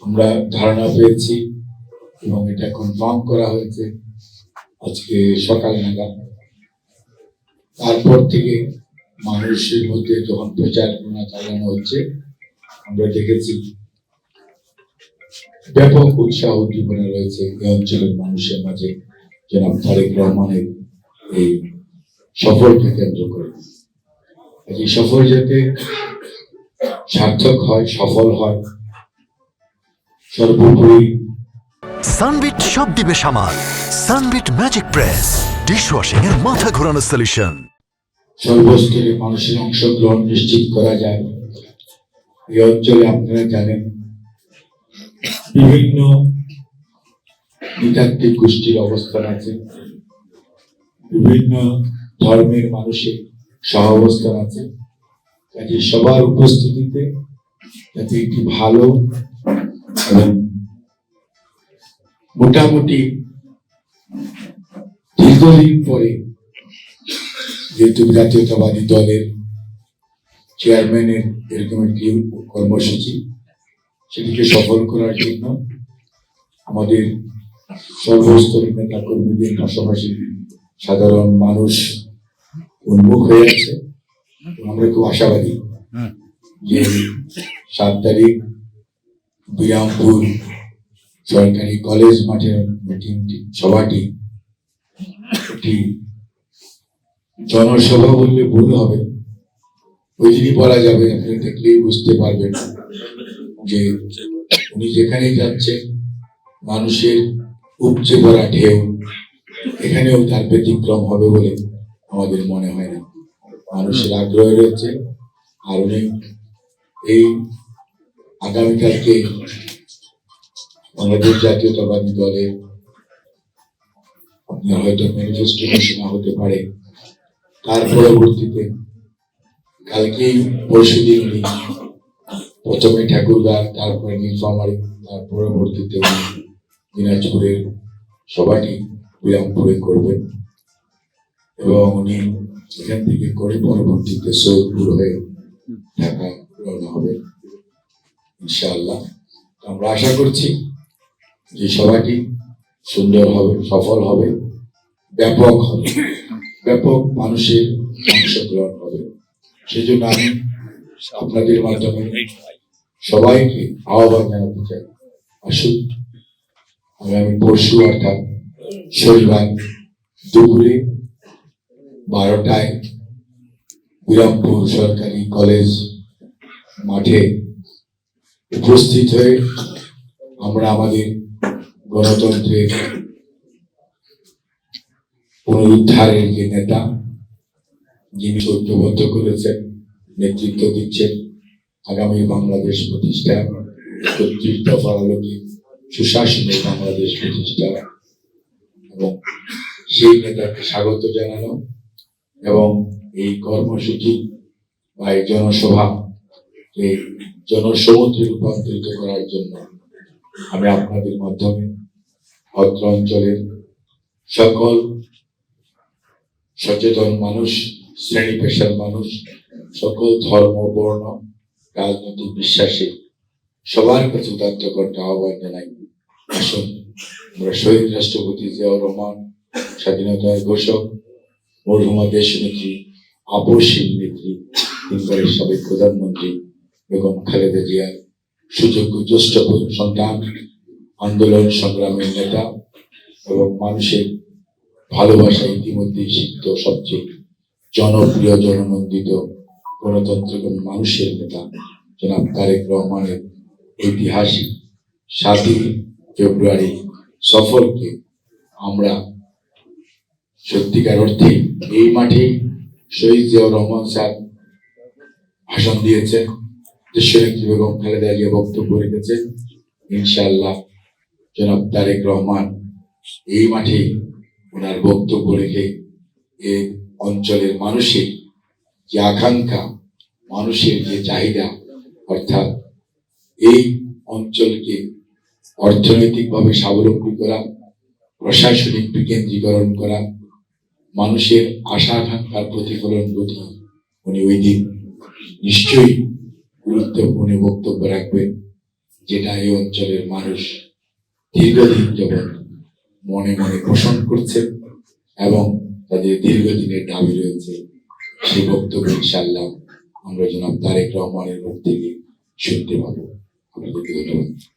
আমরা ধারণা পেয়েছি এবং এটা কনফার্ম করা হয়েছে আজকে সকাল নাগাদ। তারপর থেকে মানুষের মধ্যে যখন প্রচারণা চালানো হচ্ছে আমরা দেখেছি ব্যাপক উৎসাহ উদ্দীপনা রয়েছে এই অঞ্চলের মানুষের মাঝে জনাব তারেক রহমানের এই সফরকে কেন্দ্র করে। এই সফর যাতে সার্থক হয়, সফল হয়, সর্বোপরি সানবিট সব দিবে সামাল। সানবিট ম্যাজিক প্রেস ডিশওয়াশিং এর মাথা ঘোরানো সলিউশন। সর্বস্তরে মানুষের অংশগ্রহণ নিশ্চিত করা যায়। এই অঞ্চলে আপনারা জানেন বিভিন্ন নৃতাত্ত্বিক গোষ্ঠীর অবস্থান আছে, বিভিন্ন ধর্মের মানুষের সহ অবস্থান আছে। কাজে সবার উপস্থিতিতে যাতে একটি ভালো এবং মোটামুটি দীর্ঘদিন পরে যেহেতু জাতীয়তাবাদী দলের চেয়ারম্যানের এরকম একটি কর্মসূচি, সেটিকে সফল করার জন্য আমাদের সর্বস্তরের নেতা কর্মীদের পাশাপাশি সাধারণ মানুষ উন্মুখ হয়ে আছে। আমরা খুব আশাবাদী যে 7 তারিখ বিরামপুর সরকারি কলেজ মাঠের মিটিংটি সভাটি একটি জনসভা বললে ভুল হবে, ওই দিনই বলা যাবে। আপনি দেখলেই বুঝতে পারবেন যে উনি যেখানেই যাচ্ছেন মানুষের উপচে পড়া ঢেউ, এখানেও তার ব্যতিক্রম হবে বলে আমাদের মনে হয় না। মানুষের আগ্রহ রয়েছে। আর উনি এই আগামীকালকে বাংলাদেশ জাতীয়তাবাদী দলের আপনার হয়তো ম্যানিফেস্টো ঘোষণা হতে পারে, তার পরবর্তীতে কালকেই পরশুদিন উনি প্রথমে ঠাকুরগাঁ, তারপরে নীলফামারী, তার পরবর্তীতে উনি দিনাজপুরের সভাটি বিরামপুরে করবেন এবং উনি এখান থেকে করে পরবর্তীতে সৈয়দপুর হয়ে ঢাকা রওনা হবেন ইনশাআল্লাহ। আমরা আশা করছি যে সভাটি সুন্দর হবে, সফল হবে, ব্যাপক হবে, ব্যাপক মানুষের অংশগ্রহণ হবে। সেজন্য আমি আপনাদের মাধ্যমে সবাইকে আহ্বান জানাতে চাই, আসুন আগামী পরশু অর্থাৎ শনিবার দুপুরে 12টায় বিরামপুর সরকারি কলেজ মাঠে উপস্থিত হয়ে আমরা আমাদের গণতন্ত্রের পুনরুদ্ধারের যে নেতা, যিনি ঐক্যবদ্ধ করেছেন, নেতৃত্ব দিচ্ছেন আগামী বাংলাদেশ প্রতিষ্ঠা, ৩১ দফার আলোকে সুশাসনের বাংলাদেশ প্রতিষ্ঠা, এবং সেই নেতাকে স্বাগত জানানো এবং এই কর্মসূচি বা এই জনসভা এই জনসমুদ্রে রূপান্তরিত করার জন্য আমি আপনাদের মাধ্যমে অত্র অঞ্চলের সকল সচেতন মানুষ, শ্রেণী পেশার মানুষ, সকল ধর্ম, বর্ণ, রাজনৈতিক বিশ্বাসী সবার কাছে উদাত্ত করতে আহ্বান জানাই। আসুন আমরা শহীদ রাষ্ট্রপতি জিয়াউর রহমান, স্বাধীনতার ঘোষক, মরহুমা দেশনেত্রী, আপসহীন নেত্রী, 3 বারের সাবেক প্রধানমন্ত্রী বেগম খালেদা জিয়ার সুযোগ্য জ্যেষ্ঠ সন্তান, আন্দোলন সংগ্রামের নেতা এবং মানুষের ভালোবাসা ইতিমধ্যেই শিক্ষিত সবচেয়ে জনপ্রিয়, জননন্দিত গণতন্ত্রকামী মানুষের নেতা জনাব তারেক রহমানের ঐতিহাসিক 7ই ফেব্রুয়ারি সফরকে আমরা সত্যিকার অর্থে এই মাঠে শহীদ জিয়াউর রহমান স্যার ভাষণ দিয়েছেন, দেশনেত্রী বেগম খালেদা জিয়া বক্তব্য রেখেছেন। ইনশাআল্লাহ জনাব তারেক রহমান এই মাঠে ওনার বক্তব্য রেখে এই অঞ্চলের মানুষের যে আকাঙ্ক্ষা, মানুষের যে চাহিদা, অর্থাৎ এই অঞ্চলকে অর্থনৈতিকভাবে স্বাবলম্বী করা, প্রশাসনিক বিকেন্দ্রীকরণ করা, মানুষের আশা আকাঙ্ক্ষার প্রতিফলন ঘটিয়ে উনি ওই দিন নিশ্চয়ই গুরুত্বপূর্ণ বক্তব্য রাখবেন। যেটা এই অঞ্চলের মানুষ দীর্ঘদিন যাবৎ মনে মনে পোষণ করছে এবং তাদের দীর্ঘদিনের দাবি রয়েছে, সেই বক্তব্য ইনশাআল্লাহ আমরা জনাব তারেক রহমানের মুখ থেকে শুনতে পাবো। আপনাদেরকে ধন্যবাদ।